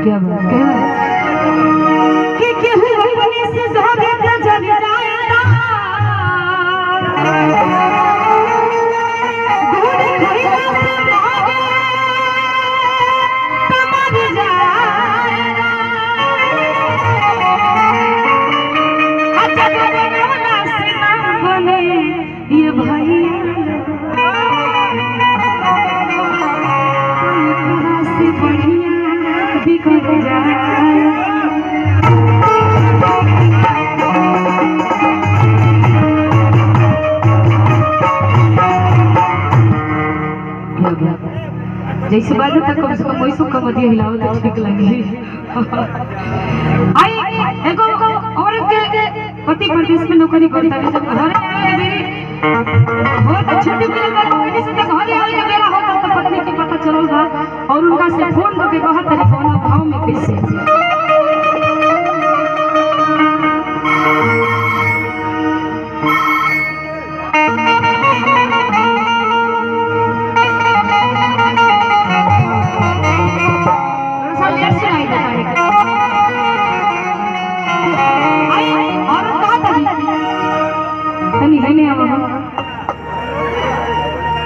क्या बात कि अपने से ज़्यादा जग जाएगा घोड़े खरीदा से भागे तो मर जाएगा अच्छा बनवला से ना बने ये भैया से बढ़िया बिगड़ जाए जैसे बात तक कम से कम वैसो कम दिया हिलाओ तो ठीक लगे आई एगो औरत के पति प्रदेश में नौकरी करता है जब घर आए हो तो छुट्टी के बाद पति से घर आए के बेरा होता तो पत्नी के पता चलल और उनका से फोन करके कहत तरी कौन भाव में कैसे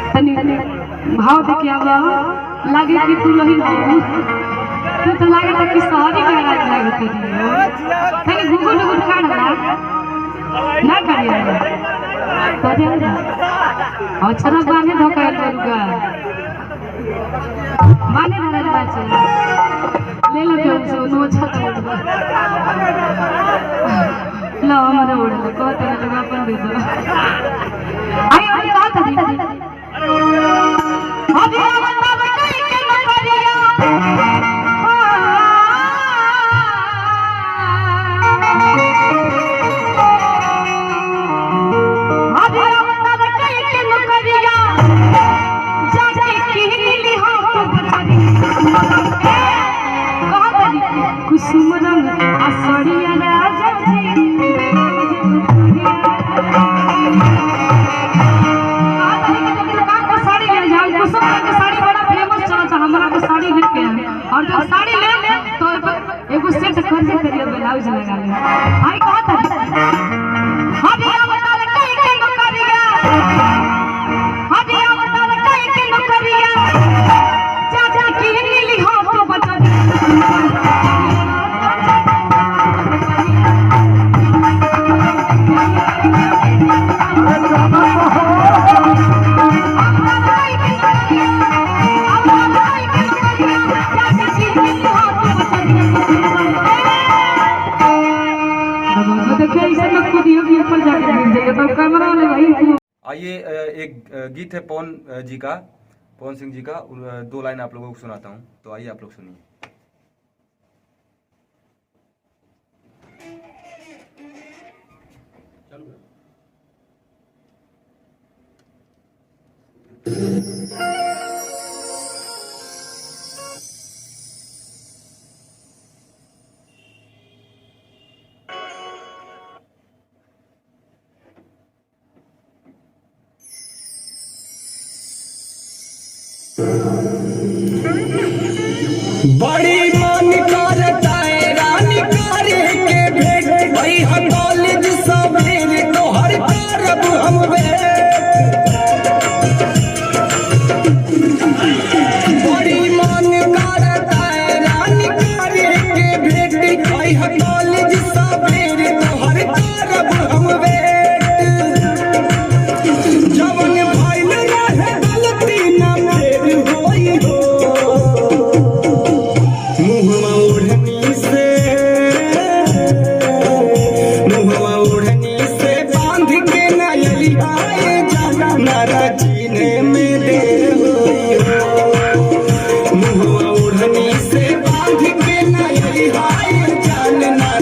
भाव देखे आवा लागे कि तू नहीं तू तो लागे कि शहरी के राज लागे तनी गुगु गुगु काढ़ ना करिया तो जा अच्छा ना बाने धोका करूंगा माने धरल बाचे ले लो के से नो छत लो हमरे ओढ़ को तेरे लगा अपन दे दो आई बात है अभी बता कहीं के नगरिया अभी बता कहीं के नगरिया जाके किली हो तो बचारी कहां गई कुसुम रंग असड़िया राजा जी और जो साड़ी ले तो एगो सेट खर्च करियो ब्लाउज लगा ले आई कहत हदिया बता कहीं के नौकरिया हदिया बता कहीं के नौकरिया चाचा की नीली हो तो बचा आइए एक गीत है पवन सिंह जी का 2 लाइन आप लोगों को सुनाता हूँ, तो आइए आप लोग सुनिए। बड़ी मन करता है रानी करे के भेंट भाई हम कॉलेज सवेरे तो हर तरफ हम बड़ी मन करता है रानी करे के भेंट भाई हम कॉलेज सवेरे तो हर तरफ हम जवन भाई रहे गलती ना मेरी होई हो मुहवा ओढ़नी से बांध के नई हाय जान ना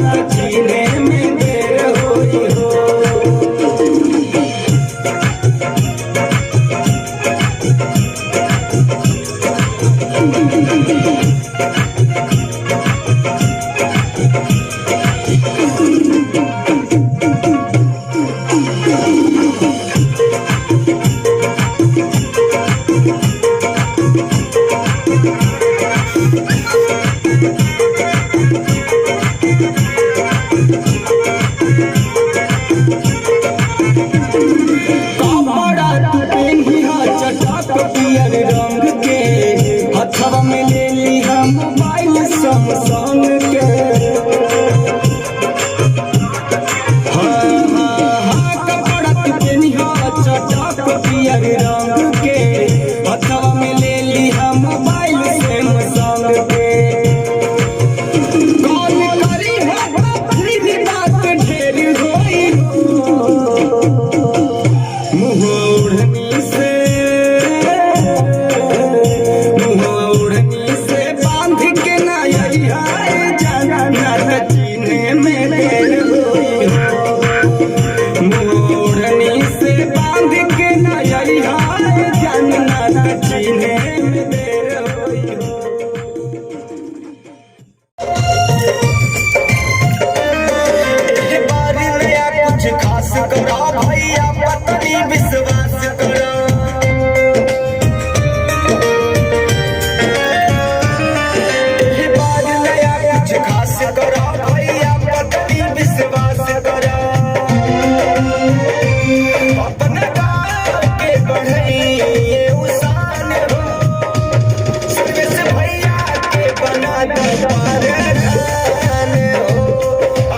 परधान हो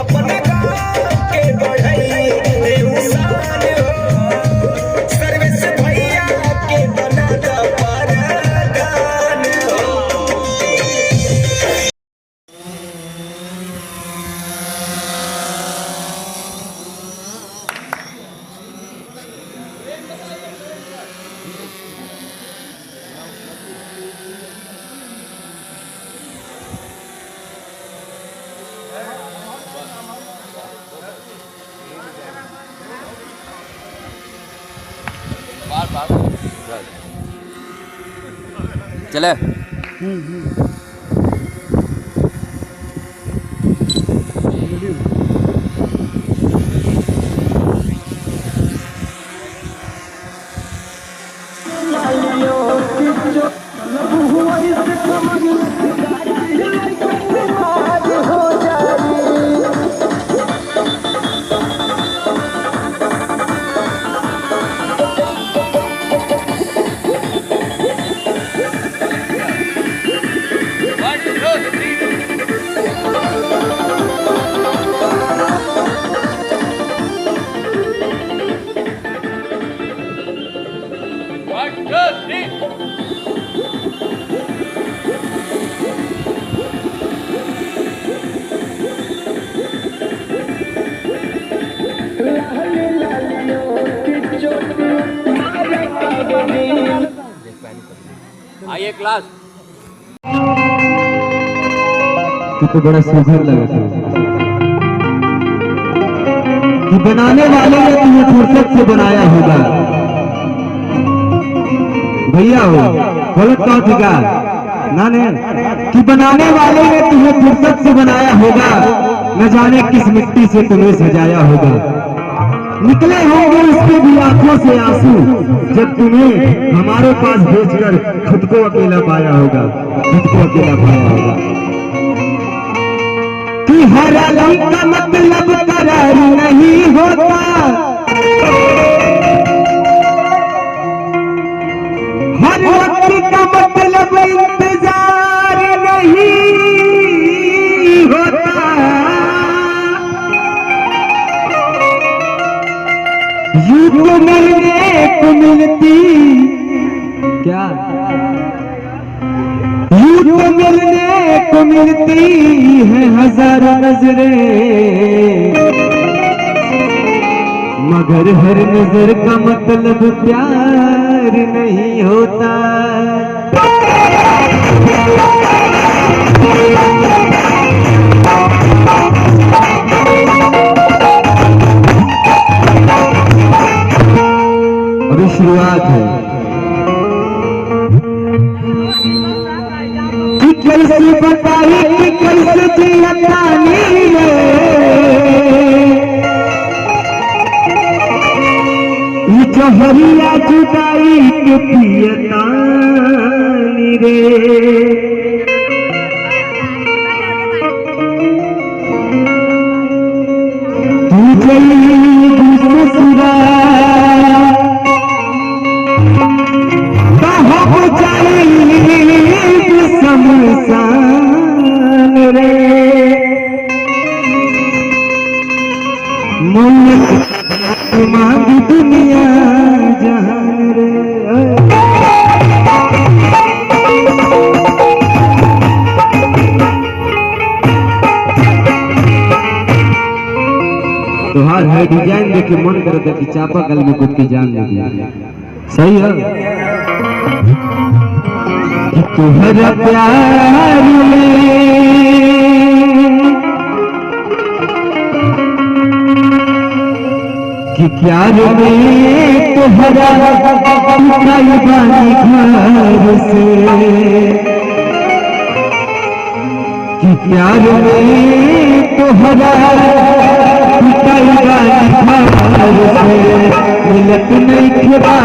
अपना गाँव के बढ़ई देवसान हो सर्विस भैया के बना द परधान हो। चले आइए क्लास। तू तो बड़ा सुघर लगा था कि बनाने वाले ने तुम्हें फुर्सत से बनाया होगा। भैया हो गलत कहा था ना ने कि बनाने वाले ने तुम्हें फुर्सत से बनाया होगा, न जाने किस मिट्टी से तुम्हें सजाया होगा। निकले होंगे उसके भी आंखों से आंसू जब तुम्हें हमारे पास भेजकर खुद को अकेला पाया होगा, खुद को अकेला पाया होगा। कि हर अलम का मतलब करार नहीं होता, हर वक्त का मतलब इंतजार नहीं होता। यूं तो मिलने को मिलती क्या, यूं तो मिलने को मिलती है हजारों नजरें, मगर हर नजर का मतलब प्यार नहीं होता। अभी शुरुआत है कि कैसे बताई कि कैसे जियतानी रे, ये जहरिया जुदाई के पियतानी रे। तू गई ससुरा शमशान रे, मांगी दुनिया जहान रे। तुहार है डिजाइन देखे मन करता कि चापा कल में खुद की जान दे दिया। सही है कि तुम्हारा प्यार में कि प्यार में तुम्हारा उठाई बानी घर से, कि प्यार में तुम्हारा उठाई बानी घर से, मिलत नहीं खेबा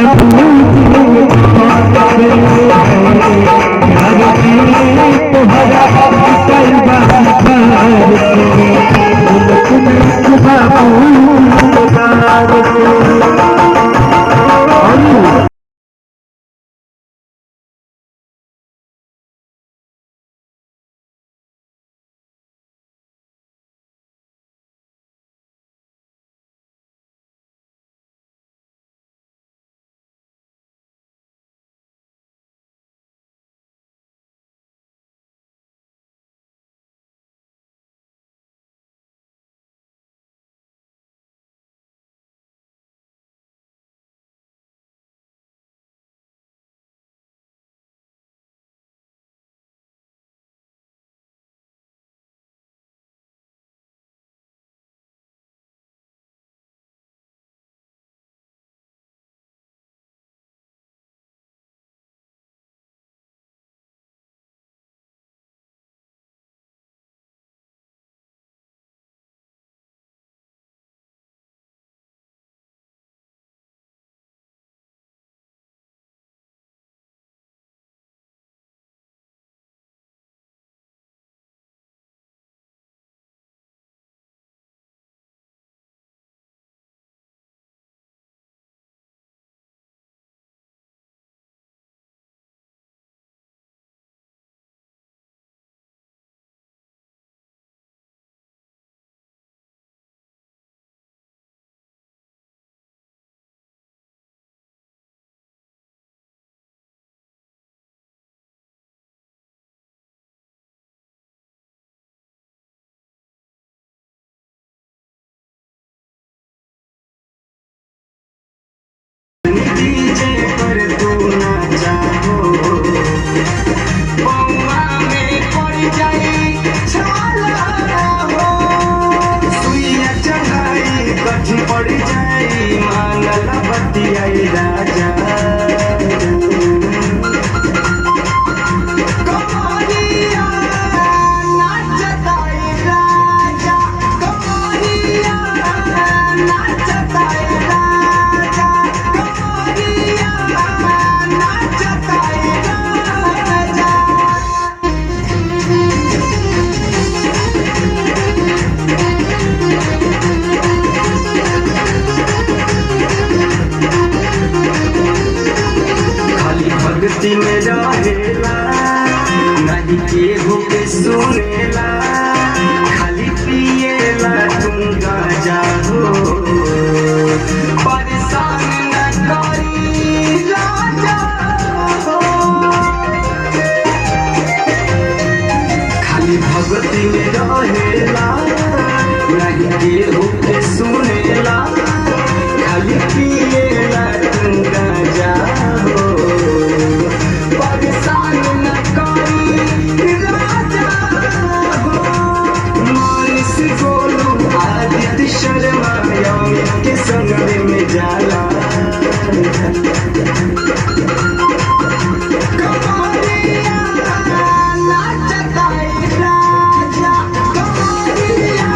छाला हो सुइया चढ़ाई कठी पड़ जाई मांगल बतियाई राजा कमरिया नाचताई राजा कमरिया नाचताई राजा कमरिया नाचताई राजा खाली भक्ति में रहेला नहीं केहू के सुनेला खाली पिएला तुम गाजा हो परेशान न करी राजा हो खाली भक्ति में रहेला नहीं केहू के सुनेला खाली पिएला तुम गाजा हो परेशान न करी राजा हो मानस गोलू आदित्य शर्मा अमित के संग में जाला कमरिया नाचताई राजा कमरिया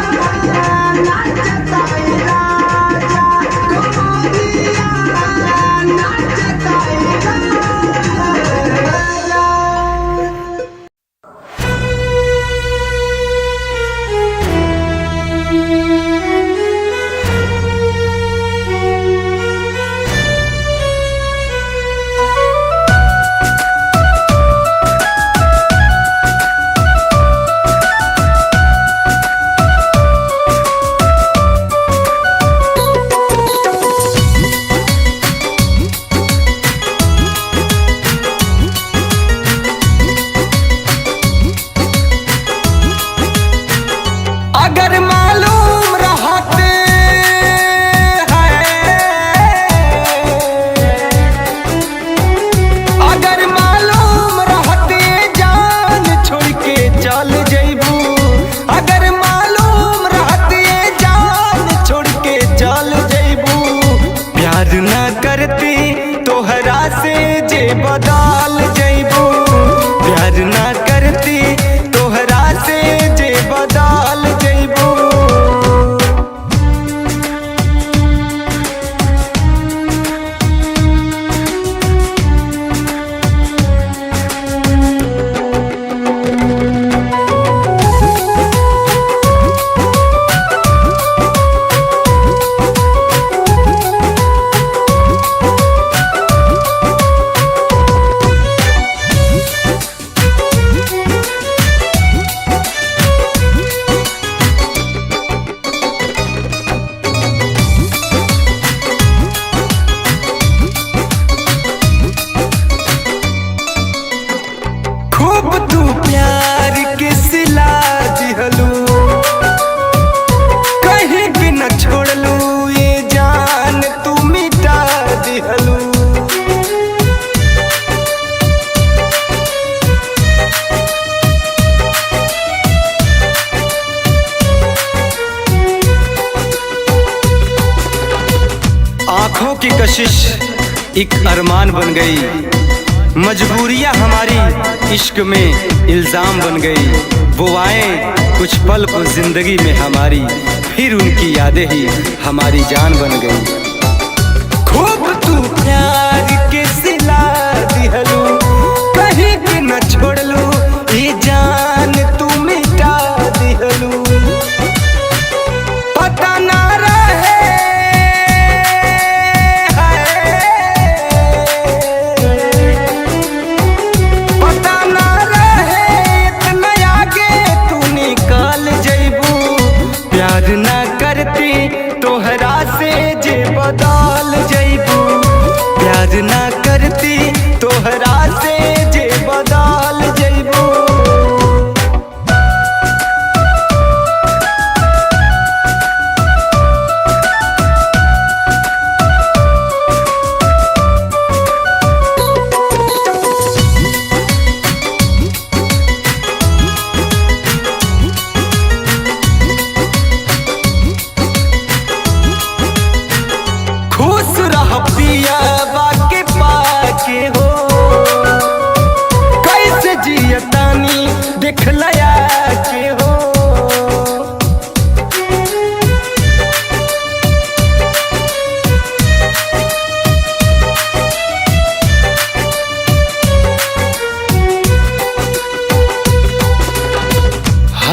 नाचताई राजा कमरिया नाचताई राजा अगर मालूम रहते अगर मालूम रहते जान छोड़ के चल जइबू अगर मालूम रहते जान छोड़ के चल जइबू प्यार न करती तोहरा से जे बदल जइबू प्यार न करती तोहरा से जे बदल जइबू खूब तू प्यार के सिला दिहलू कहीं भी न छोड़लू ये जान तू मिटा दिहलू आंखों की कशिश एक अरमान बन गई मजबूरियां हमारी इश्क में इल्जाम बन गई वो आए कुछ पल को जिंदगी में हमारी फिर उनकी यादें ही हमारी जान बन गई खूब तू प्यार के सिला दिहलू कहीं भी न छोड़लू ये जान तू मिटा दिहलू पता ना रहे पता ना रहे इतना आगे तू निकाल जइबू प्यार ना करती तोहरा से जे बदल जइबू प्यार ना करती तोहरा से जे बदल जइबू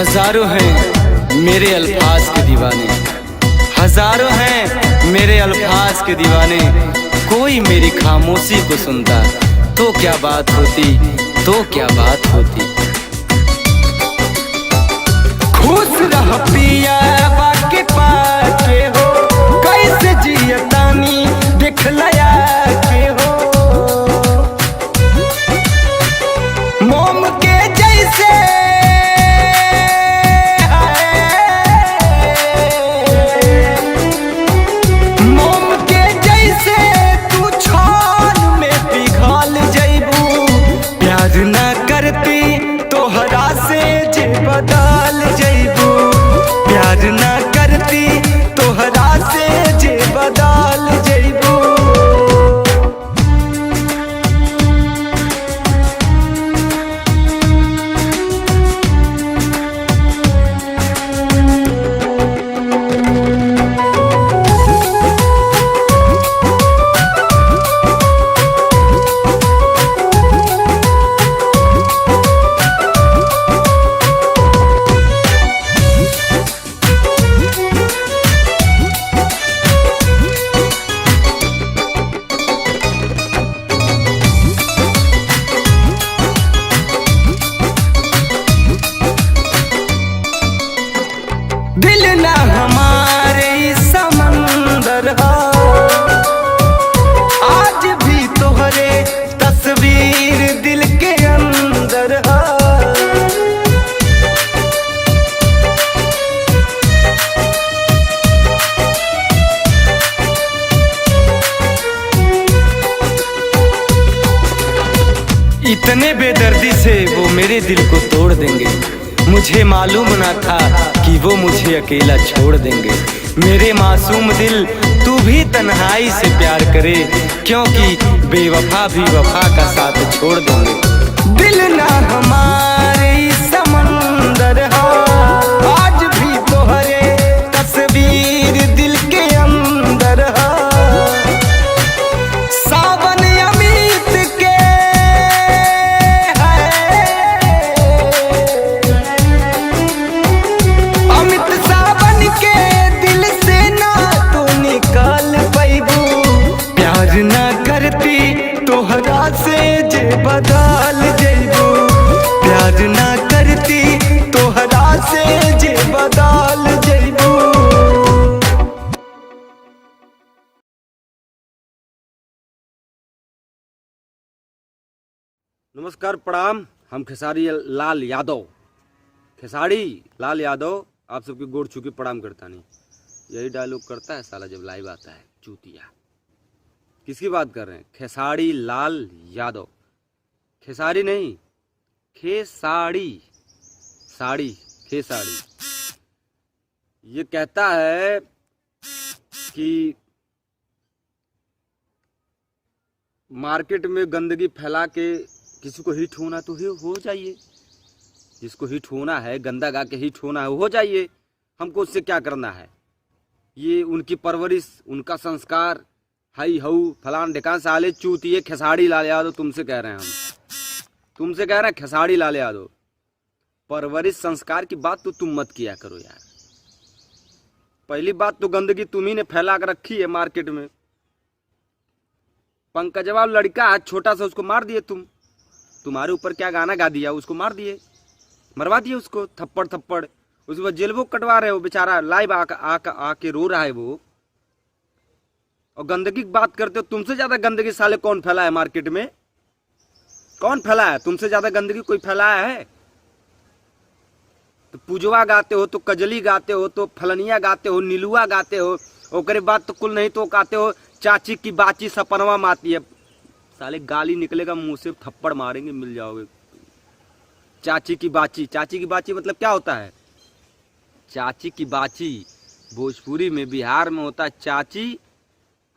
हजारों हैं मेरे अल्फाज के दीवाने, हजारों हैं मेरे अल्फाज के दीवाने। कोई मेरी खामोशी को सुनता तो क्या बात होती, तो क्या बात होती। खुश रह पिया बाके पाके हो, कैसे जियतानी दिखलया के हो। मोम के जैसे मोम के जैसे तू छान में पिघल जइबू। प्यार ना करती तोहरा से जे बदल जइबू। प्यार ना करती तोहरा से जे बदल जइबू। दिल ना हमारे समंदर हो, आज भी तोहरे तस्वीर दिल के अंदर हो। इतने बेदर्दी से वो मेरे दिल को तोड़ देंगे। मुझे मालूम ना था कि वो मुझे अकेला छोड़ देंगे। मेरे मासूम दिल तू भी तन्हाई से प्यार करे, क्योंकि बेवफा भी वफा का साथ छोड़ देंगे। दिल ना हमारे समंदर हो, आज भी तोहरे तस्वीर दिल के अंदर हो। सावन अमित के अमित सावन के दिल से ना तो निकाल पैबू। प्यार ना करती तोहरा से जे बदल जइबू। प्यार ना करती तोहरा से जे बदल जइबू। नमस्कार, प्रणाम। हम खेसारी लाल यादव, खेसारी लाल यादव आप सबके गोड़ छू के प्रणाम करता नहीं। यही डायलॉग करता है साला जब लाइव आता है, चूतिया। किसकी बात कर रहे हैं? खेसारी लाल यादव। खेसारी नहीं, खेसारी, साड़ी, खेसारी। ये कहता है कि मार्केट में गंदगी फैला के किसी को हिट होना तो हो जाइए। जिसको हिट होना है, गंदा गा के हिट होना है, हो जाइए। हमको उससे क्या करना है? ये उनकी परवरिश, उनका संस्कार, हाई हऊ फलान ढिकान साले चूतिए। खेसारी लाल यादव तुमसे कह रहे हैं, हम तुमसे कह रहे हैं खेसारी लाल यादव, परवरिश संस्कार की बात तो तुम मत किया करो यार। पहली बात तो गंदगी तुम्ही ने फैला कर रखी है मार्केट में। पंकजवा लड़का है छोटा सा, उसको मार दिए तुम। तुम्हारे ऊपर क्या गाना गा दिया, उसको मार दिए, मरवा दिए उसको थप्पड़ थप्पड़। उसके बाद जेल बुक कटवा रहे हो, बेचारा लाइव आके रो रहा है वो। और गंदगी की बात करते हो। तुमसे ज्यादा गंदगी साले कौन फैला है मार्केट में? कौन फैला है? तुमसे ज्यादा गंदगी कोई फैलाया है? तो पूजवा गाते हो, तो कजली गाते हो, तो फलनिया गाते हो, नीलुआ गाते हो। ओकरे बाद तो कुल नहीं तो गाते हो चाची की बाची सपनवा माती है। साले गाली निकलेगा मुंह से, थप्पड़ मारेंगे, मिल जाओगे। चाची की बाची, चाची की बाची मतलब क्या होता है? चाची की बाची भोजपुरी में, बिहार में होता है चाची।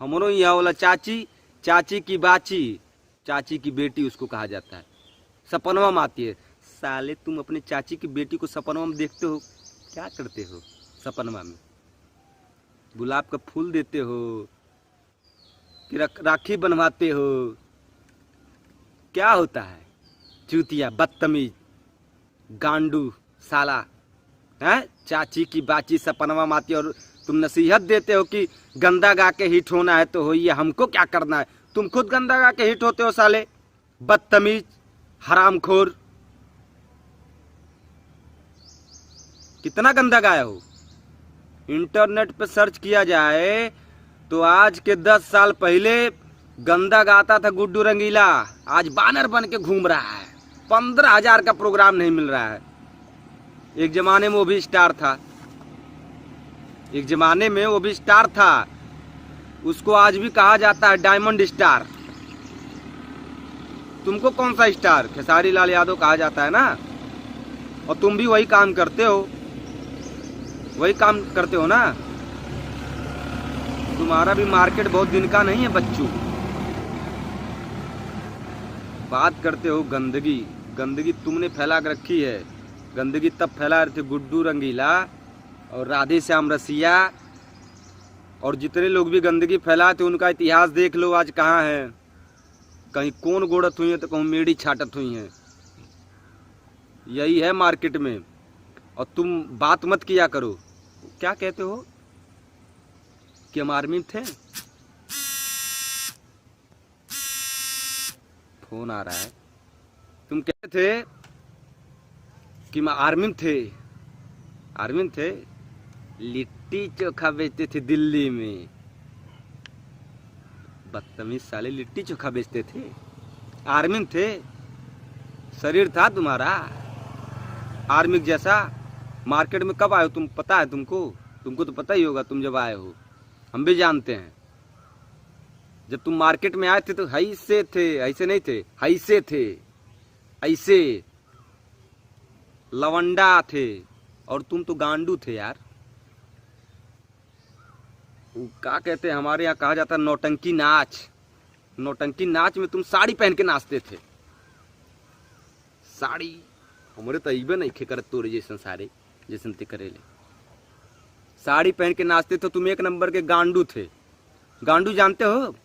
हमरो यहाँ वाला चाची, चाची की बाची, चाची की बेटी उसको कहा जाता है। सपनवा में आती है। साले तुम अपने चाची की बेटी को सपनवा में देखते हो, क्या करते हो सपनवा में? गुलाब का फूल देते हो कि राखी बनवाते हो? क्या होता है? चूतिया, बदतमीज, गांडू साला, हैं? चाची की बाची सपनवा माती, और तुम नसीहत देते हो कि गंदा गा के हिट होना है तो होइए, हमको क्या करना है? तुम खुद गंदा गा के हिट होते हो साले, बदतमीज, हरामखोर। कितना गंदा गाया हो। इंटरनेट पे सर्च किया जाए तो आज के 10 साल पहले गंदा गाता था गुड्डू रंगीला, आज बानर बन के घूम रहा है। 15,000 का प्रोग्राम नहीं मिल रहा है। एक जमाने में वो भी स्टार था, एक जमाने में वो भी स्टार था। उसको आज भी कहा जाता है डायमंड स्टार। तुमको कौन सा स्टार? खेसारी लाल यादव कहा जाता है ना। और तुम भी वही काम करते हो, वही काम करते हो ना। तुम्हारा भी मार्केट बहुत दिन का नहीं है बच्चों। बात करते हो गंदगी, गंदगी तुमने फैला कर रखी है। गंदगी तब फैला रहे थे गुड्डू रंगीला और राधे श्याम रसिया, और जितने लोग भी गंदगी फैलाए थे उनका इतिहास देख लो आज कहाँ है। कहीं कौन गोड़त हुई है तो कहीं मेड़ी छाटत हुई है। यही है मार्केट में। और तुम बात मत किया करो। क्या कहते हो कि हम आर्मी में थे? फोन आ रहा है। तुम कहते थे कि हम आर्मी में थे, आर्मी में थे। लिट्टी चोखा बेचते थे दिल्ली में। बदतमीज साले, लिट्टी चोखा बेचते थे, आर्मी में थे। शरीर था तुम्हारा आर्मी जैसा। मार्केट में कब आए हो तुम? पता है तुमको? तुमको तो पता ही होगा तुम जब आए हो। हम भी जानते हैं। जब तुम मार्केट में आए थे तो ऐसे थे, ऐसे नहीं थे, ऐसे थे, ऐसे लवंडा थे। और तुम तो गांडू थे यार। वो क्या कहते हैं, हमारे यहाँ कहा जाता है नौटंकी नाच। नौटंकी नाच में तुम साड़ी पहन के नाचते थे। साड़ी हमारे तो इबे नहीं खे करत तोरे जैसन सारे जैसन ते करेले। साड़ी पहन के नाचते थे। तुम एक नंबर के गांडू थे। गांडू जानते हो?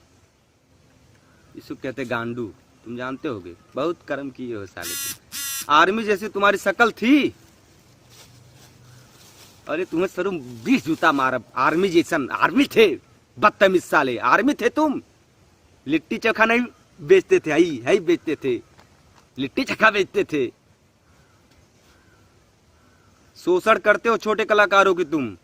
इसको कहते गांडू। तुम जानते होगे, बहुत कर्म किए हो साले तुम। आर्मी जैसी तुम्हारी शक्ल थी। अरे तुम्हें सरू 20 जूता मारब। आर्मी जैसन आर्मी थे, बदतमीज साले, आर्मी थे तुम। लिट्टी चोखा नहीं बेचते थे, हई बेचते थे, लिट्टी चोखा बेचते थे। शोषण करते हो छोटे कलाकारों की तुम।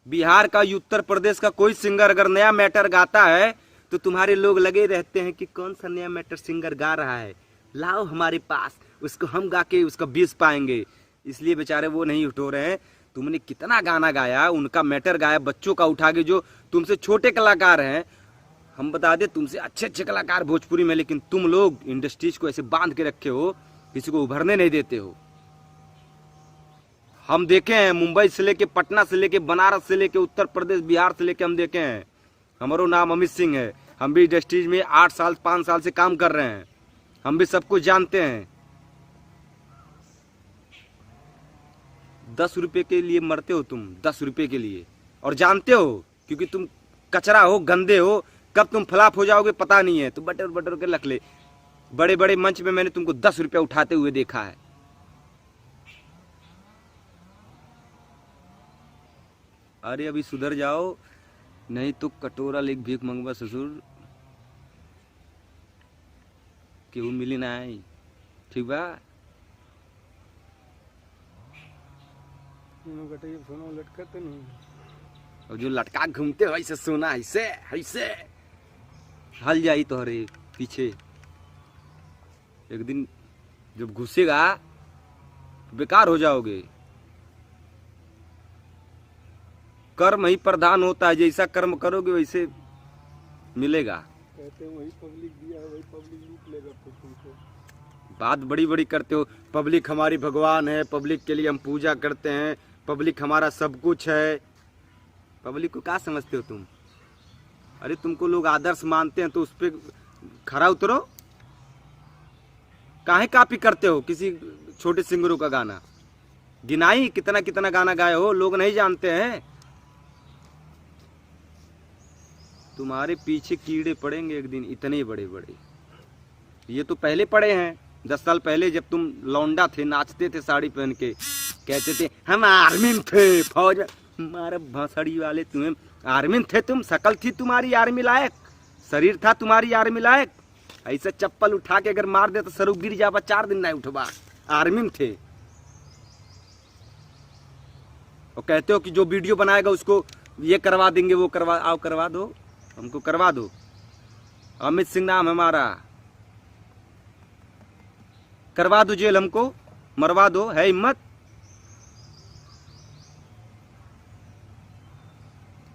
बिहार का, उत्तर प्रदेश का कोई सिंगर अगर नया मैटर गाता है तो तुम्हारे लोग लगे रहते हैं कि कौन सा नया मैटर सिंगर गा रहा है, लाओ हमारे पास, उसको हम गा के उसका 20 पाएंगे। इसलिए बेचारे वो नहीं उठो रहे हैं। तुमने कितना गाना गाया, उनका मैटर गाया, बच्चों का उठा के, जो तुमसे छोटे कलाकार हैं। हम बता दें तुमसे अच्छे अच्छे कलाकार भोजपुरी में, लेकिन तुम लोग इंडस्ट्रीज को ऐसे बांध के रखे हो, किसी को उभरने नहीं देते हो। हम देखे हैं, मुंबई से लेके, पटना से लेके, बनारस से लेके, उत्तर प्रदेश, बिहार से लेके हम देखे हैं। हमारा नाम अमित सिंह है। हम भी इंडस्ट्रीज में 8 साल 5 साल से काम कर रहे हैं। हम भी सब कुछ जानते हैं। 10 रुपए के लिए मरते हो तुम, 10 रुपए के लिए। और जानते हो क्योंकि तुम कचरा हो, गंदे हो, कब तुम फ्लॉप हो जाओगे पता नहीं है। तो बटर बटर के रख ले। बड़े बड़े मंच में मैंने तुमको 10 रुपया उठाते हुए देखा है। अरे अभी सुधर जाओ, नहीं तो कटोरा लेक भीख मंगवा ससुर केहू मिली ना आई। ठीक बा? लटकते नहीं। और जो लटका घूमते हो ऐसे सोना, ऐसे ऐसे हल जाई तोहरे पीछे। एक दिन जब घुसेगा बेकार हो जाओगे। कर्म ही प्रधान होता है, जैसा कर्म करोगे वैसे मिलेगा। कहते हैं वही पब्लिक दिया है, वही पब्लिक लूट लेगा फिर तुमको। बात बड़ी बड़ी करते हो। पब्लिक हमारी भगवान है, पब्लिक के लिए हम पूजा करते हैं, पब्लिक हमारा सब कुछ है। पब्लिक को क्या समझते हो तुम? अरे तुमको लोग आदर्श मानते हैं तो उस पर खरा उतरो। काहे कॉपी करते हो किसी छोटे सिंगरों का गाना? गिनाई कितना कितना गाना गाए हो, लोग नहीं जानते हैं। तुम्हारे पीछे कीड़े पड़ेंगे एक दिन, इतने बड़े बड़े। ये तो पहले पड़े हैं। 10 साल पहले जब तुम लौंडा थे, नाचते थे साड़ी पहन के, कहते थे हम आर्मी में थे, फौज में। हमारे भसड़ी वाले, तुम्हें आर्मी में थे तुम, शकल थी तुम्हारी आर्मी लायक, शरीर था तुम्हारी आर्मी लायक। ऐसे चप्पल उठा के अगर मार दे तो सरू गिर जाबा, 4 दिन नहीं उठबा। आर्मी में थे। और कहते हो कि जो वीडियो बनाएगा उसको ये करवा देंगे, वो करवा, आओ करवा दो, हमको करवा दो। अमित सिंह नाम हमारा, करवा दो जेल, हमको मरवा दो, है हिम्मत?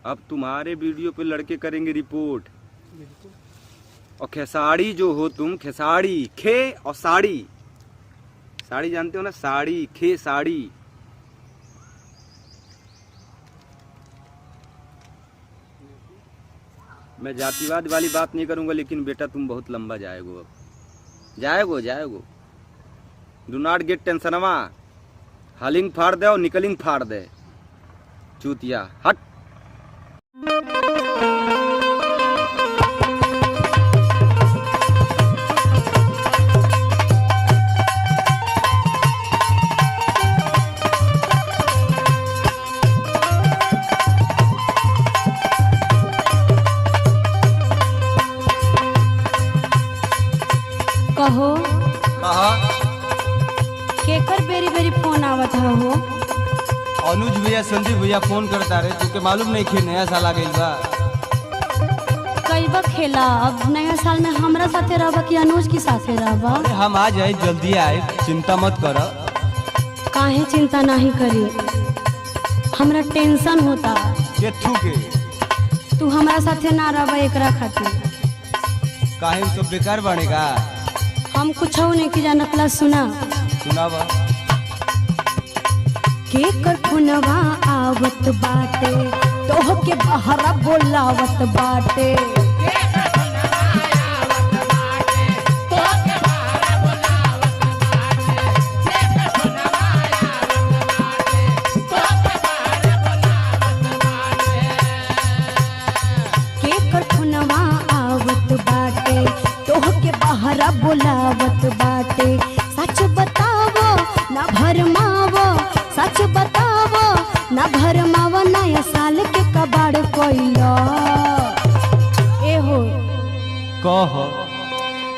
अब तुम्हारे वीडियो पे लड़के करेंगे रिपोर्ट। और खेसाड़ी जो हो तुम, खेसाड़ी, खे और साड़ी, साड़ी जानते हो ना, साड़ी, खे साड़ी। मैं जातिवाद वाली बात नहीं करूंगा, लेकिन बेटा तुम बहुत लंबा जाएगो, अब जाएगो। डू नॉट गेट टेंशनवा, हलिंग फाड़ दे और निकलिंग फाड़ दे, चूतिया, हट। कहो कहा केकर बेरी बेरी फोन आवत हो? अनुज भैया, संदीप भैया फोन करता रहे, तुके मालूम नहीं कि नया साल आ गइल बा। कई बार खेला, अब नया साल में हमरा साथे रहबा कि अनुज के साथे रहबा? अरे हम आ जाए, जल्दी आए, चिंता मत कर। काहे चिंता नहीं करी, हमरा टेंशन होता। ये के तू हमरा साथे ना रहबा एकरा खातिर। काहे उ सब बेकार बनेगा? हम कुछ नहीं की जानत ला, सुना सुनावा। केकर फोनवा आवत बाटे, तोह के बहरा बोलावत बाटे। केकर फोनवा आवत बाटे, तोह के बहरा बोलावत बाटे। सच बतावो ना भरमावो, सच बतावो ना भरमावो, नया साल के कबाड़ कोइलो। ए हो कह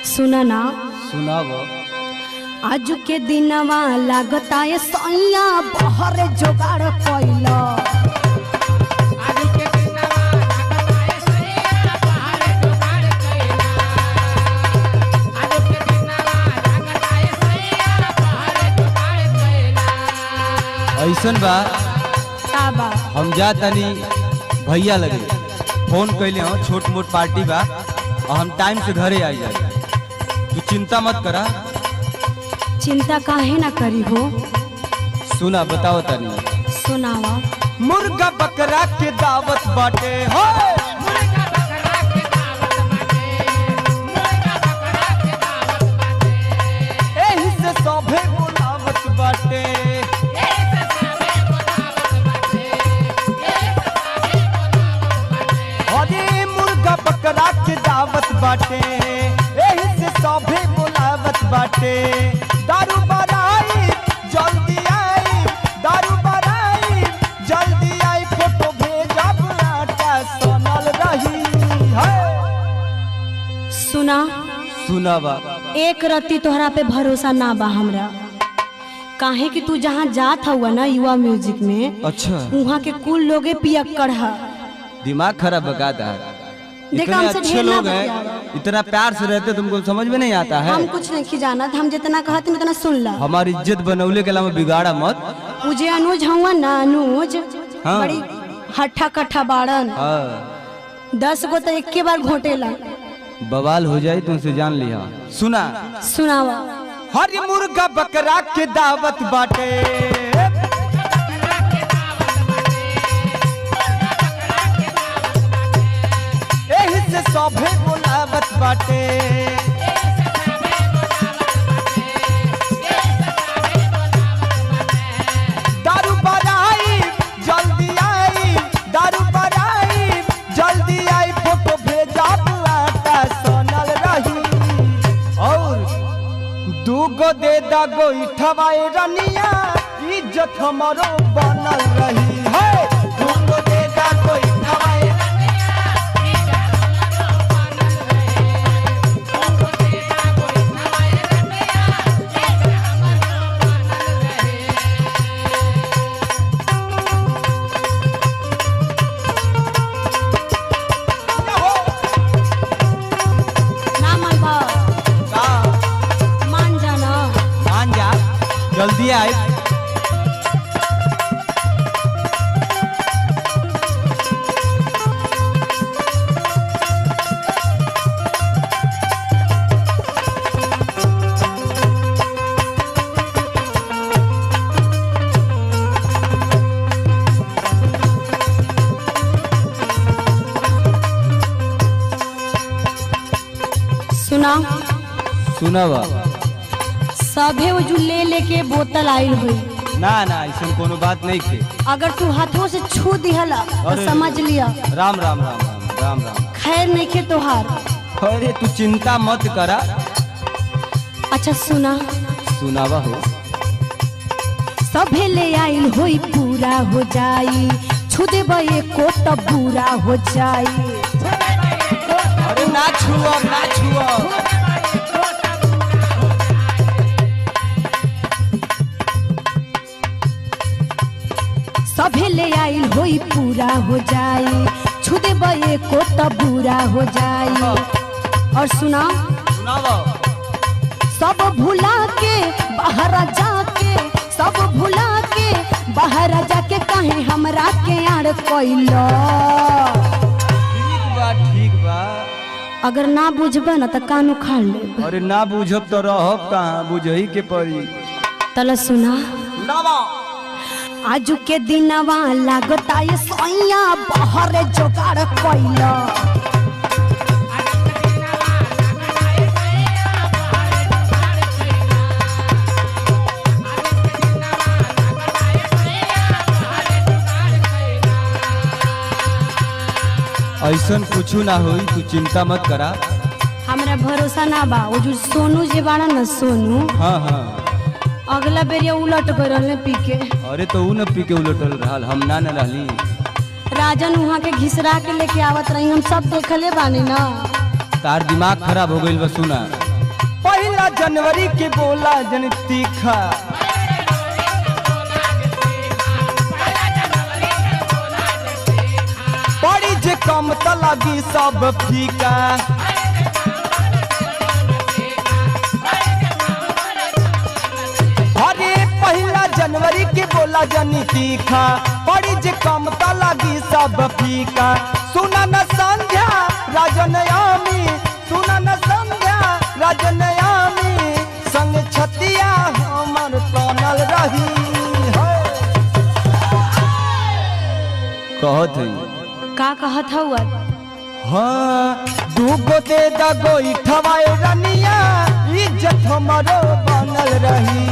सुना ना, सुनावा। आज के दिनवा लागता है सैया बहरे जोगाड़ कोइलो। ऐसन बा, का बा? हम जा तनी भैया लगे, फोन कैले हो, छोट मोट पार्टी बा और हम टाइम से घरे आ जाए। तू चिंता मत करा। चिंता काहे ना करी हो? सुना, बताओ तनी। सुनावा। मुर्गा बकरा के दावत बाटे हो, एही से सभे बुलावत बाटे। अरे मुर्गा बकरा के दावत बाटे, एही से सभे बुलावत बाटे। दारू बराई जल्दी आई, दारू बराई जल्दी आई, फोटो भेजब आटा सनल रही है। सुना, सुनावा। एक रत्ती तोहरा पे भरोसा ना बा हमरा। काहे कि तू जहाँ जात हुआ ना युवा म्यूजिक में, अच्छा, वहाँ के कुल लोगे पियक्कड़ है। दिमाग खराब बकाता है। देखा, इतने हमसे अच्छे ढेर ना लोग बतियावा। हैं, इतना प्यार से रहते, तुमको समझ में नहीं आता है। हम कुछ नहीं जानत, हम जितना कहते उतना सुन ला। हमारी इज्जत बनौले के अलावा बिगाड़ा मत। मुझे अनुज हुआ ना, अनुज हाँ। बड़ी हट्ठा कट्ठा बाड़न, हाँ, 10 गो तो एक के बार घोटेला। बवाल हो जाए तुमसे जान लिया। सुना, सुनावा। हर मुर्गा बकरा के दावत बाटे, एही से सभे बुलावत बाटे। दारू बराई जल्दी आई, दारू बराई जल्दी आई, फोटो भेजब आटा सनल रही। और दूगो दे दा गोईठवा रनिया, इज्जत हमारो बनल रही है। तुमको देगा कोई खवाए जल्दी आए। सुना सुनावा सभे वो जो ले लेके बोतल आयल हुई ना ना ऐसा कोनो बात नहीं थे। अगर तू हाथों से छू दिहला तो समझ लिया राम राम राम राम राम राम खैर नहीं खे तोहार। अरे तू चिंता मत करा। अच्छा सुना सुनावा हो। सभे ले आइल होई पूरा हो जाई छू देबे को तब पूरा हो जाई। अरे ना छुआ ना छुआ। सभे ले आइल होई पूरा हो जाई छू देबे को तब पूरा हो जाई। और सुना सुनावा। सब भुला के बाहर जाके सब भुला के बाहर जाके कहे हमरा के आड़ कोइलो। ठीक बा। अगर ना बुझबे ना तो कान उखाड़ ले। अरे ना बुझब तो रहब कहाँ बुझही के पड़ी। तला सुना सुनावा। आजू के दिनवा लागता ये सोइया बाहर जोगाड़ कोइलो। ऐसन कुछ ना होई तू चिंता मत करा। हमरा भरोसा ना बा वो जो सोनू जे बाड़ा ना सोनू हाँ हाँ अगला बेरिया उलट कर रहले पी के। अरे तो ऊ न पी के उलटल रहल हम ना न रहली। राजन वहाँ के घिसरा के लेके आवत रही हम सब देखले बानी ना। तार दिमाग खराब हो गइल बा। सुना 1 जनवरी के बोला जन तीखा बड़ी जे कम त लगी सब फीका। अरे 1 जनवरी के बोला जनी तीखा बड़ी जे कम त लगी सब फीका। सुना न संध्या राजन यामी सुना न संध्या राजन यामी संग छतिया हमर तनल रही है। कहत है का कहत हुआ। हाँ दूगो दे दगोई ठवाए रनिया इज्जत हमारो बनल रही।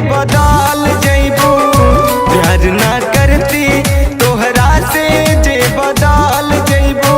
बदल जइबू प्यार ना करती तोहरा से जे बदल जइबू।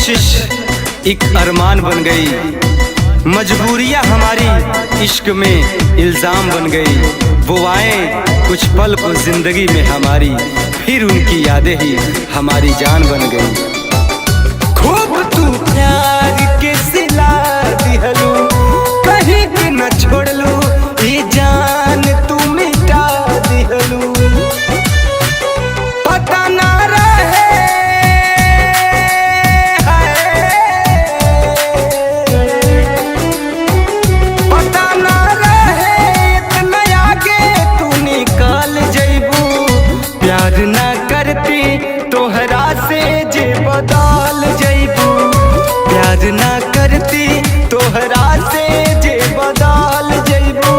कशिश एक अरमान बन गई, मजबूरियां हमारी इश्क में इल्जाम बन गई। वो आए कुछ पल को जिंदगी में हमारी, फिर उनकी यादें ही हमारी जान बन गई। खूब तू प्यार के सिला दिहलू, कहीं के न छोड़लू, ये जान तू मिटा दिहलू। पता ना रहे पता ना रहे इतना आगे तू निकाल जइबू। प्यार ना करती तोहरा से जे बदल जइबू। प्यार ना करती तोहरा से जे बदल जइबू।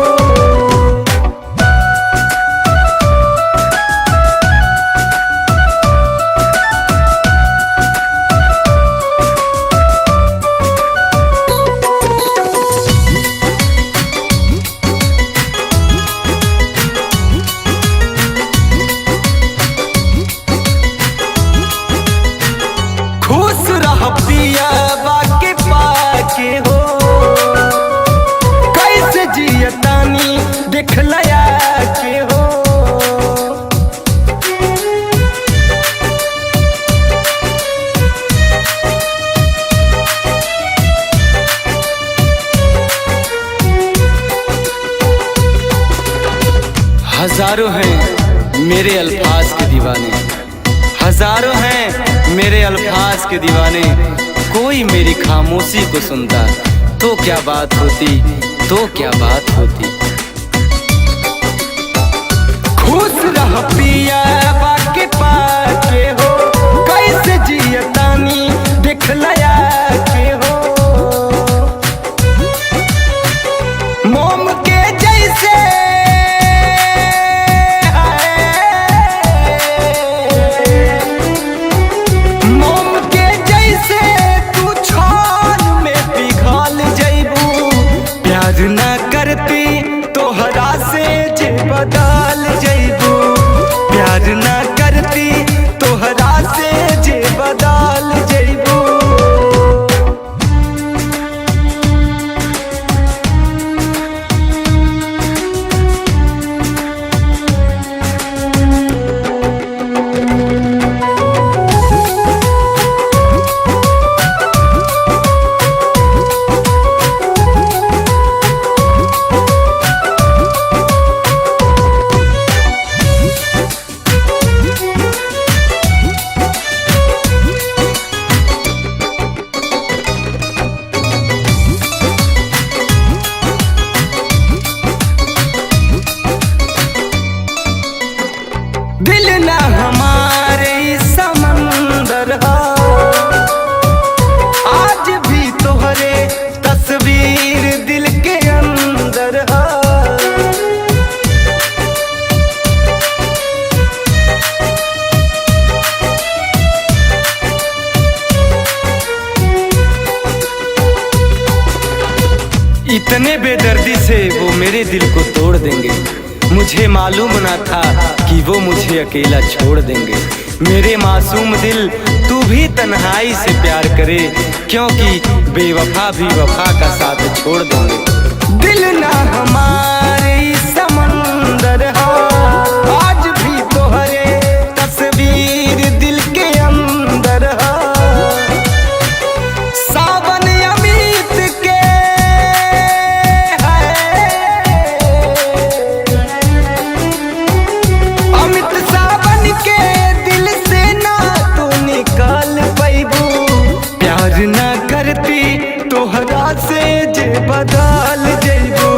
खुश रह पिया बाके पाके हो, कैसे जियतानी देखलया के हो। हजारों हैं मेरे अल्फाज के दीवाने, हजारों हैं मेरे अल्फाज के दीवाने। कोई मेरी खामोशी को सुनता तो क्या बात होती, तो क्या बात होती। खुश रह पिया बाके पाके हो, कैसे जियतानी देखलया के हो। मोम के जैसे मोम के जैसे तू छान में पिघल जइबू। प्यार ना करती तोहरा से जे बदल जइबू। प्यार ना करती तोहरा से जे बदल जइबू। दिल ना हमारे समंदर हो, आज भी तोहरे तस्वीर दिल के अंदर हो। इतने बेदर्दी से वो मेरे दिल को तोड़ देंगे। मुझे मालूम ना था कि वो मुझे अकेला छोड़ देंगे। मेरे मासूम दिल तू भी तन्हाई से प्यार करे, क्योंकि बेवफा भी वफा का साथ छोड़ देंगे। दिल ना हमारे समंदर हो, आज भी तोहरे तस्वीर दिल के अंदर हो। सावन अमित के अमित सावन के दिल से ना तू निकाल पैबू। प्यार ना करती तोहरा से जे बदल जइबू।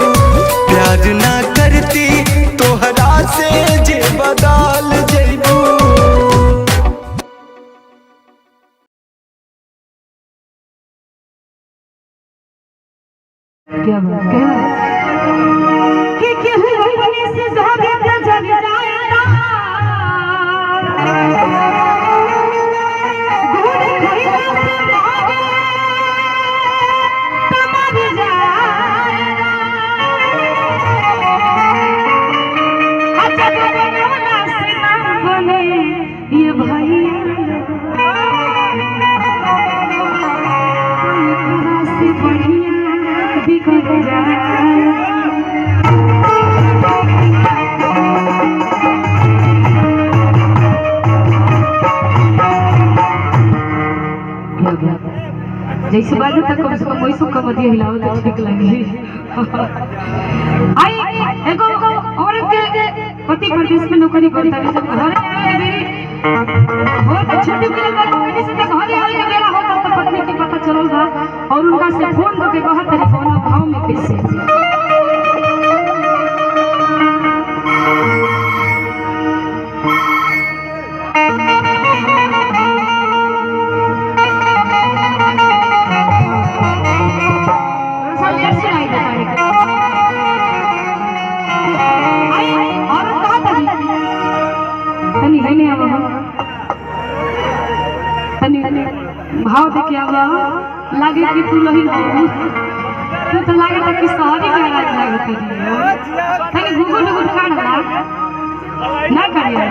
प्यार ना करती तोहरा से जे बदल जइबू। क्या बात कि केहू अपने से जागे न जग जाएगा। घूर खइला से भागे त मर जाएगा। अच्छा बनवला से ना बने ये भैया। बिखर जाए। जैसे बाजे तक कम से कम वैसो कमरिया हिलाओ तो ठीक लगे। आई एगो औरत के पति प्रदेश में नौकरी करता है, जब घर आवे हो तो छुट्टी मिले पर पत्नी से घर आवे के बेला होता तो पत्नी के पता चलल बा और उनका से फोन करके कहत तरी फोन भाव में कैसे भाव देखे अब लगे कि तू लही तू तो लगे कि शहरी के राज लगे तनी गुगु गुगु खाना ना करिए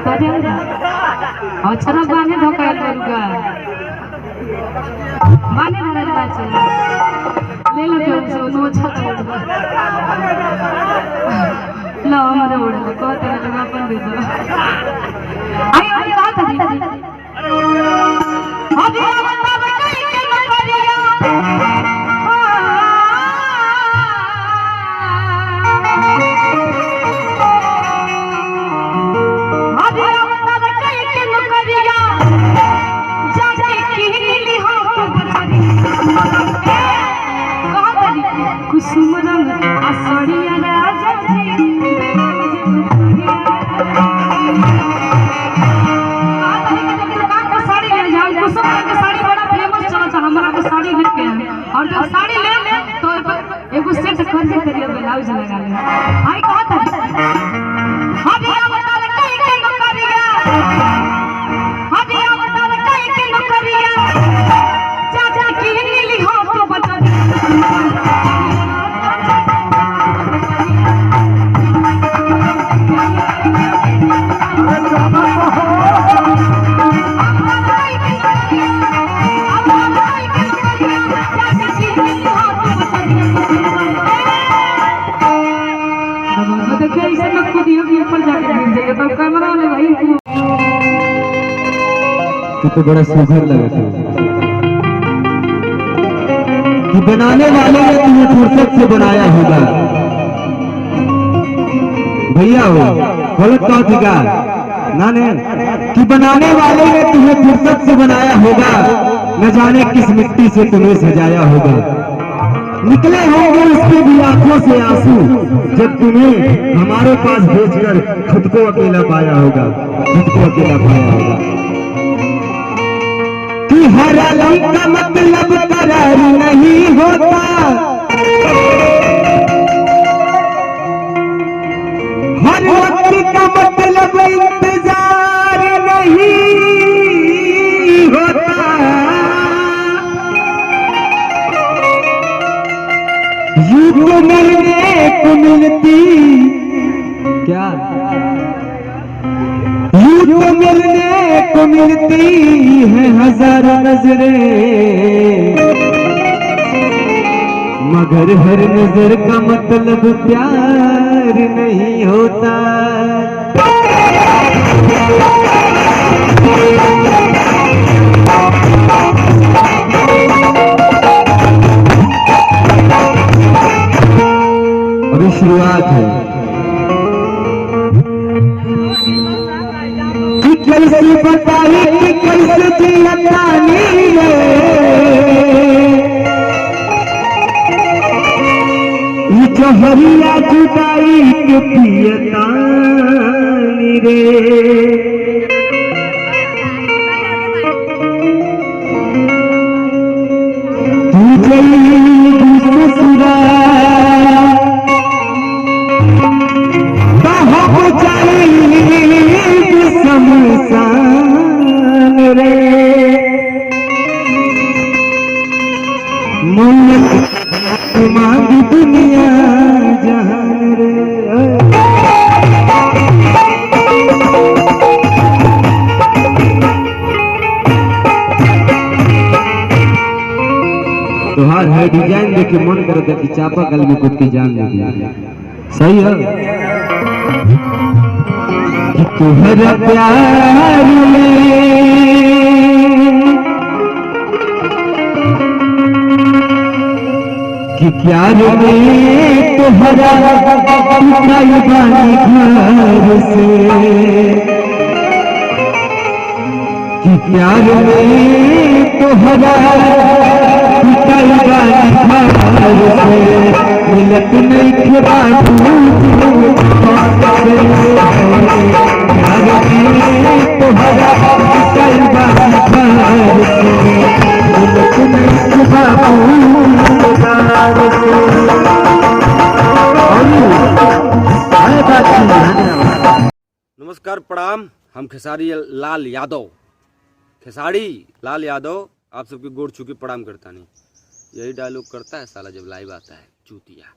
तो दे अच्छा ना बाने धोखा करूंगा बाने धरे बाचे ले लो तो से नो अच्छा लो हमारे बोले को तेरे लगा अपन दे दो आई आई कहा था अभी बता कहीं के नगरिया अभी बता कहीं के नगरिया जाके किहली हो तो बचरी कहां तरी कुसुम रंग असड़िया राजा जी और जब साड़ी ले तो एगो सेट खर्च करिए ब्लाउज लगा ले आई कहा था हदिया बता ले कहीं के नौकरिया हदिया बता ले कहीं के नौकरिया चाचा की नीली हो तो बचा तू तो बड़ा सुघर लगा था कि बनाने वाले ने तुम्हें फुर्सत से बनाया होगा। भैया हो गलत कहा थी का नाने कि बनाने वाले ने तुम्हें फुर्सत से बनाया होगा, न जाने किस मिट्टी से तुम्हें सजाया होगा। निकले होंगे उसके भी आंखों से आंसू जब तुम्हें हमारे पास भेजकर खुद को अकेला पाया होगा, खुद को अकेला पाया होगा। कि हर अलम का मतलब करार नहीं होता, हर वक्त का मतलब इंतजार नहीं होता। यूं तो मिलने को मिलती क्या, यूं तो मिलने को मिलती है हजारों नजरें, मगर हर नजर का मतलब प्यार नहीं होता। अभी शुरुआत है कि कैसे बताई कि कैसे जियतानी रे, ये जहरिया जुदाई के पियतानी रे। तू गई ससुरा शमशान रे, मुल्क मांग दुनिया जहान रे। तुहार है डिजाइन देख के मन करता कि चापा कल में कुत्ती जान दे दिया। सही है कि तुहरा प्यार में कि प्यार में तुहरा उठाई बानी घर से कि प्यार में तुहरा उठाई बानी घर से मिलत नहीं खबा प्यार में तुहरा उठाई बानी घर से मिलत नहीं नमस्कार प्रणाम। हम खेसारी लाल यादव, खेसारी लाल यादव आप सबके गोड़ छू के प्रणाम करता नहीं। यही डायलॉग करता है साला जब लाइव आता है चूतिया।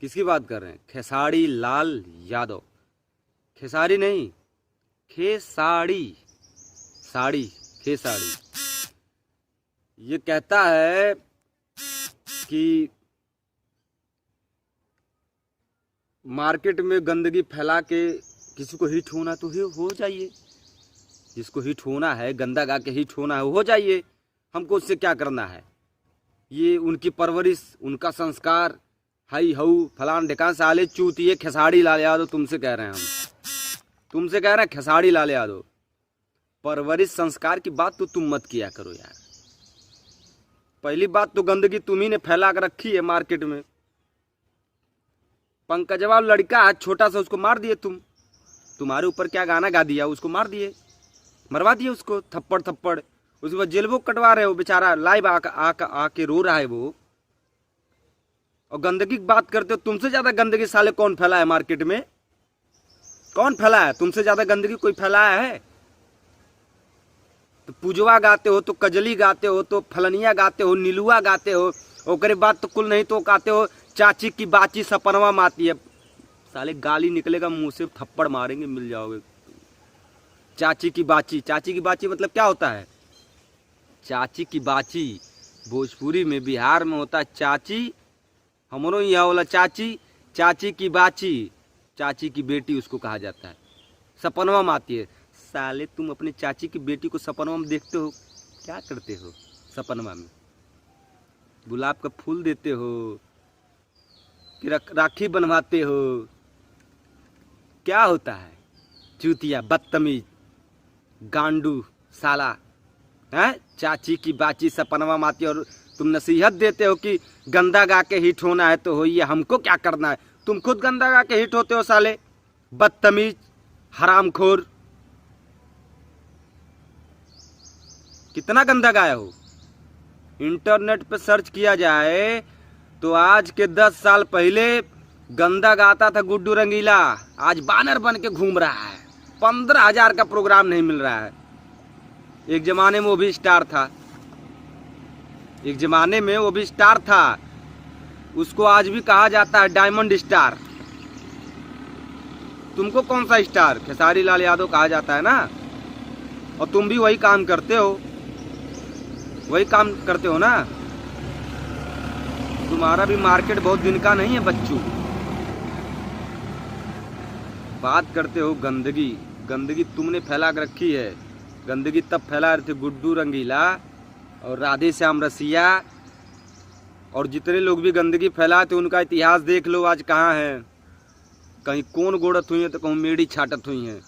किसकी बात कर रहे हैं? खेसारी लाल यादव। खेसारी नहीं, खेसारी, साड़ी, खेसारी। ये कहता है कि मार्केट में गंदगी फैला के किसी को हिट होना तो हो जाइए, जिसको हिट होना है, गंदा गा के हिट होना है हो जाइए, हमको उससे क्या करना है। ये उनकी परवरिश, उनका संस्कार, हाई हऊ फलान ढिकान साले चूतिए। खेसारी लाल यादव तुमसे कह रहे हैं, हम तुमसे कह रहे हैं खेसारी लाल यादव, परवरिश संस्कार की बात तो तुम मत किया करो यार। पहली बात तो गंदगी तुम्ही ने फैला कर रखी है मार्केट में। पंकजवा लड़का है छोटा सा, उसको मार दिए तुम। तुम्हारे ऊपर क्या गाना गा दिया, उसको मार दिए, मरवा दिए उसको थप्पड़ थप्पड़। उसके बाद जेल बुक कटवा रहे हो, बेचारा लाइव आके रो रहा है वो। और गंदगी की बात करते हो। तुमसे ज्यादा गंदगी साले कौन फैला है मार्केट में? कौन फैला है? तुमसे ज्यादा गंदगी कोई फैलाया है? तो पूजवा गाते हो, तो कजली गाते हो, तो फलनिया गाते हो, नीलुआ गाते हो, ओकरे बाद तो कुल नहीं तो गाते हो चाची की बाची सपनवा माती है। साले गाली निकलेगा मुंह से, थप्पड़ मारेंगे, मिल जाओगे। चाची की बाची, चाची की बाची मतलब क्या होता है? चाची की बाची भोजपुरी में, बिहार में होता है चाची। हमरो यहाँ वाला चाची, चाची की बाची, चाची की बेटी उसको कहा जाता है। सपनवा माती है। साले तुम अपने चाची की बेटी को सपनवा में देखते हो, क्या करते हो सपनवा में? गुलाब का फूल देते हो कि राखी बनवाते हो? क्या होता है? चूतिया, बदतमीज, गांडू साला है। चाची की बाची सपनवा माती, और तुम नसीहत देते हो कि गंदा गा के हिट होना है तो होइए, हमको क्या करना है। तुम खुद गंदा गा के हिट होते हो साले, बदतमीज, हरामखोर। कितना गंदा गाया हो। इंटरनेट पे सर्च किया जाए तो आज के 10 साल पहले गंदा गाता था गुड्डू रंगीला, आज बानर बन के घूम रहा है। 15,000 का प्रोग्राम नहीं मिल रहा है। एक जमाने में वो भी स्टार था, एक जमाने में वो भी स्टार था। उसको आज भी कहा जाता है डायमंड स्टार। तुमको कौन सा स्टार? खेसारी लाल यादव कहा जाता है ना। और तुम भी वही काम करते हो, वही काम करते हो ना। तुम्हारा भी मार्केट बहुत दिन का नहीं है बच्चों। बात करते हो गंदगी, गंदगी तुमने फैला कर रखी है। गंदगी तब फैला रहे थे गुड्डू रंगीला और राधे श्याम रसिया, और जितने लोग भी गंदगी फैलाए थे उनका इतिहास देख लो आज कहाँ है। कहीं कौन गोड़त हुई है तो कहीं मेड़ी छाटत हुई है।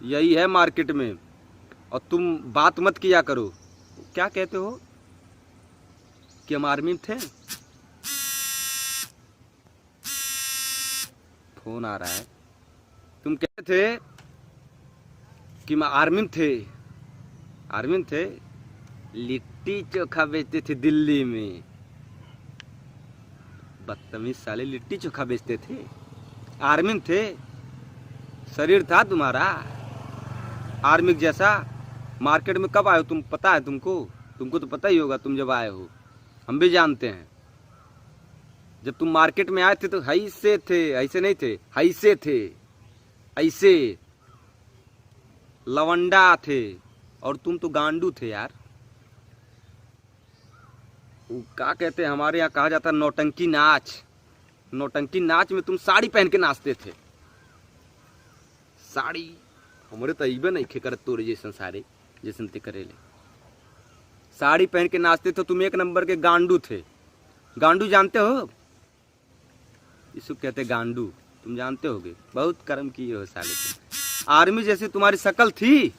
यही है मार्केट में। और तुम बात मत किया करो। क्या कहते हो कि हम आर्मी में थे? फोन आ रहा है। तुम कहते थे कि हम आर्मी में थे, आर्मी में थे। लिट्टी चोखा बेचते थे दिल्ली में। बदतमीज साले, लिट्टी चोखा बेचते थे, आर्मी में थे। शरीर था तुम्हारा आर्मी जैसा। मार्केट में कब आए हो तुम? पता है तुमको? तुमको तो पता ही होगा तुम जब आए हो। हम भी जानते हैं। जब तुम मार्केट में आए थे तो ऐसे थे, ऐसे नहीं थे, ऐसे थे, ऐसे लवंडा थे। और तुम तो गांडू थे यार। वो क्या कहते हैं, हमारे यहाँ कहा जाता है नौटंकी नाच। नौटंकी नाच में तुम साड़ी पहन के नाचते थे। साड़ी हमारे तो अइबे नहीं खे करत तोरे जैसन सारे जैसन ते करेले। साड़ी पहन के नाचते थे, तुम एक नंबर के गांडू थे। गांडू जानते हो, इसको कहते गांडू, तुम जानते होगे। बहुत कर्म किए हो साले तुम। आर्मी जैसी तुम्हारी शक्ल थी।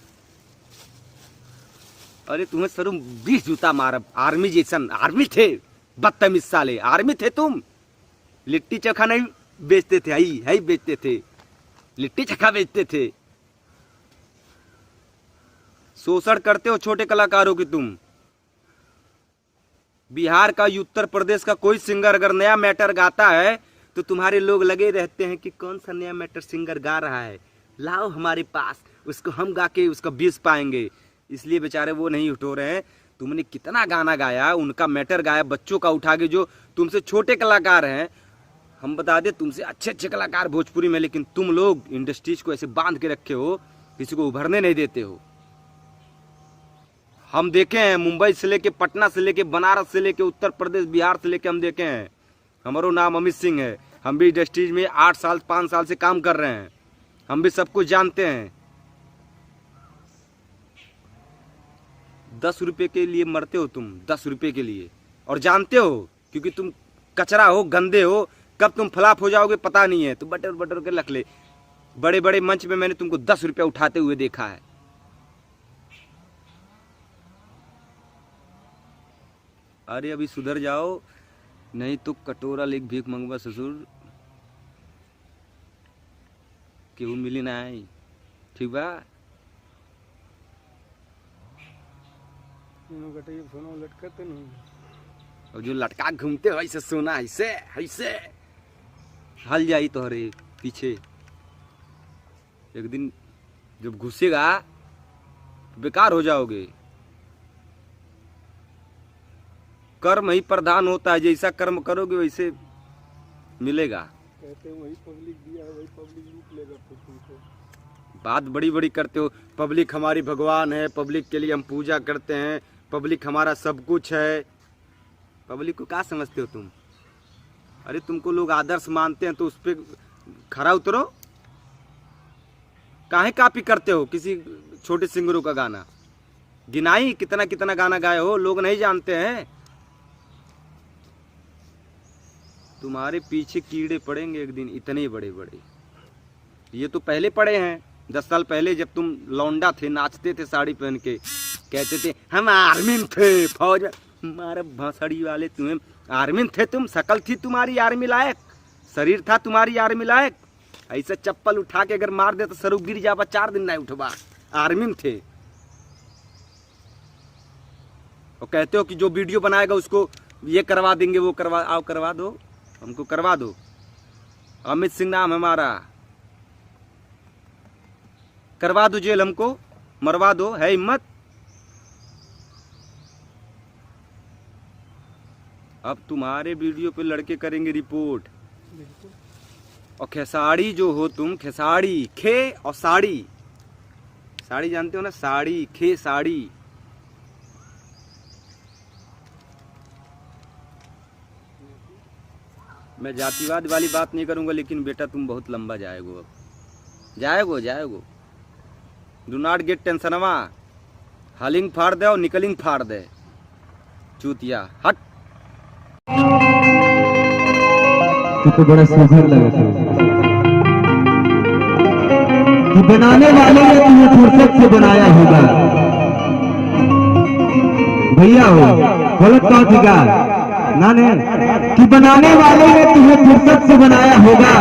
अरे तुम्हें सरू 20 जूता मारब। आर्मी जैसन आर्मी थे, बदतमीज साले। आर्मी थे तुम। लिट्टी चोखा नहीं बेचते थे, है बेचते थे, लिट्टी चोखा बेचते थे। शोषण करते हो छोटे कलाकारों की तुम। बिहार का, उत्तर प्रदेश का कोई सिंगर अगर नया मैटर गाता है तो तुम्हारे लोग लगे रहते हैं कि कौन सा नया मैटर सिंगर गा रहा है, लाओ हमारे पास, उसको हम गा के उसका 20 पाएंगे। इसलिए बेचारे वो नहीं उठो रहे हैं। तुमने कितना गाना गाया, उनका मैटर गाया, बच्चों का उठा के, जो तुमसे छोटे कलाकार हैं। हम बता दें, तुमसे अच्छे अच्छे कलाकार भोजपुरी में, लेकिन तुम लोग इंडस्ट्रीज को ऐसे बांध के रखे हो, किसी को उभरने नहीं देते हो। हम देखे हैं, मुंबई से लेके, पटना से लेके, बनारस से लेके, उत्तर प्रदेश, बिहार से लेके हम देखे हैं। हमारा नाम अमित सिंह है। हम भी इंडस्ट्रीज में 8 साल 5 साल से काम कर रहे हैं। हम भी सब कुछ जानते हैं। 10 रुपए के लिए मरते हो तुम, 10 रुपए के लिए। और जानते हो, क्योंकि तुम कचरा हो, गंदे हो, कब तुम फ्लॉप हो जाओगे पता नहीं है। तो बटर बटर के रख ले। बड़े बड़े मंच में मैंने तुमको 10 रुपया उठाते हुए देखा है। अरे अभी सुधर जाओ, नहीं तो कटोरा लेके भीख मंगवा ससुर, केहू मिली ना आई। ठीक बा? सोना लटकाते नहीं। और जो लटका घूमते हो ऐसे सोना, ऐसे ऐसे हल जाई तोहरे पीछे। एक दिन जब घुसेगा बेकार हो जाओगे। कर्म ही प्रधान होता है, जैसा कर्म करोगे वैसे मिलेगा। कहते हैं वही पब्लिक दिया है, वही पब्लिक लूट लेगा फिर तुमको। बात बड़ी बड़ी करते हो, पब्लिक हमारी भगवान है, पब्लिक के लिए हम पूजा करते हैं, पब्लिक हमारा सब कुछ है। पब्लिक को क्या समझते हो तुम? अरे तुमको लोग आदर्श मानते हैं तो उस पर खरा उतरो। काहे कॉपी करते हो किसी छोटे सिंगरों का गाना? गिनाई कितना कितना गाना गाए हो, लोग नहीं जानते हैं। तुम्हारे पीछे कीड़े पड़ेंगे एक दिन, इतने बड़े बड़े। ये तो पहले पड़े हैं, 10 साल पहले जब तुम लौंडा थे, नाचते थे साड़ी पहन के, कहते थे हम आर्मी में थे, फौज में। हमारे भसड़ी वाले, तुम्हें आर्मी में थे तुम, शकल थी तुम्हारी आर्मी लायक, शरीर था तुम्हारी आर्मी लायक। ऐसे चप्पल उठा के अगर मार दे तो सरू गिर जाबा, 4 दिन नहीं उठबा। आर्मी में थे। और कहते हो कि जो वीडियो बनाएगा उसको ये करवा देंगे, वो करवा, आओ करवा दो, हमको करवा दो। अमित सिंह नाम हमारा, करवा दो जेल, हमको मरवा दो, है हिम्मत? अब तुम्हारे वीडियो पे लड़के करेंगे रिपोर्ट। और खेसाड़ी जो हो तुम, खेसाड़ी, खे और साड़ी, साड़ी जानते हो ना, साड़ी, खे साड़ी। मैं जातिवाद वाली बात नहीं करूंगा, लेकिन बेटा तुम बहुत लंबा जाएगो। अब जाएगो। डू नॉट गेट टेंशनवा। हलिंग फाड़ दे और निकलिंग फाड़ दे, चूतिया हट। तू तो बड़ा सुंदर लगा था कि बनाने वाले ने तुम्हें फुर्सत से बनाया होगा। भैया हो गलत कहा थी का नाने कि बनाने वाले ने तुम्हें फुर्सत से बनाया होगा,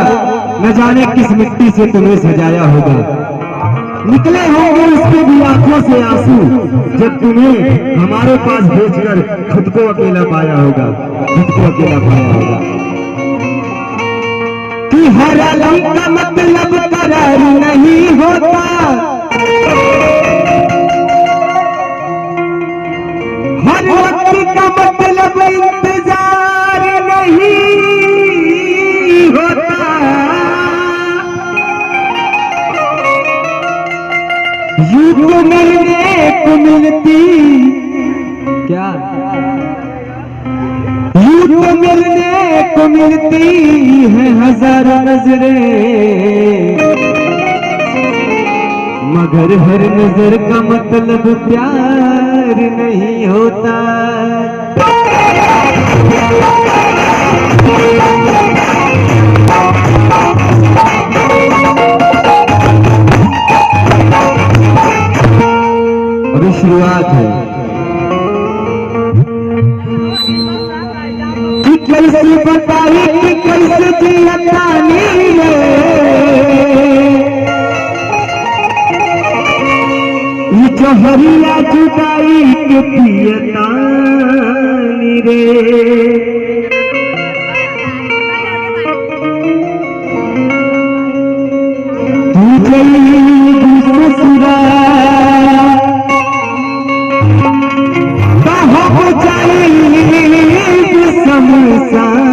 न जाने किस मिट्टी से तुम्हें सजाया होगा। निकले होंगे उसके भी आंखों से आंसू, जब तुम्हें हमारे पास भेजकर खुद को अकेला पाया होगा, खुद को अकेला पाया होगा। कि हर आलम का मतलब करार नहीं होता, हर वक्त का मतलब इंतजार नहीं होता। यूं तो मिलने को मिलती क्या मिलने को मिलती है हजारों नजरें, मगर हर नजर का मतलब प्यार नहीं होता। अभी शुरुआत है कि कैसे बताई कि कैसे जियतानी रे, ये जहरिया जुदाई के पियतानी रे। तू गई ससुरा शमशान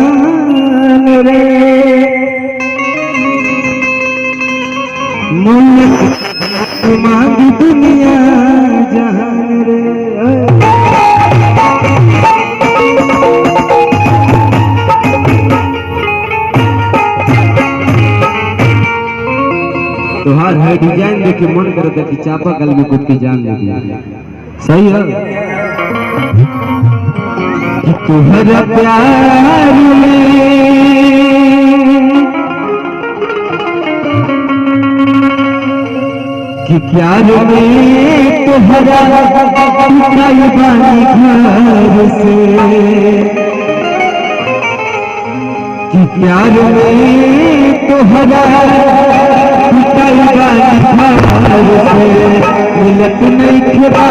रे, मांगी दुनिया जहान रे। तोहार है डिजाइन देखे मन करता कि चापा कल में कुछ की जान दे दिया। सही है कि तुम्हारा प्यार में कि प्यार में तुम्हारा उठाई बानी घर से, कि प्यार में तुम्हारा उठाई बानी घर से, मिलत नहीं खिला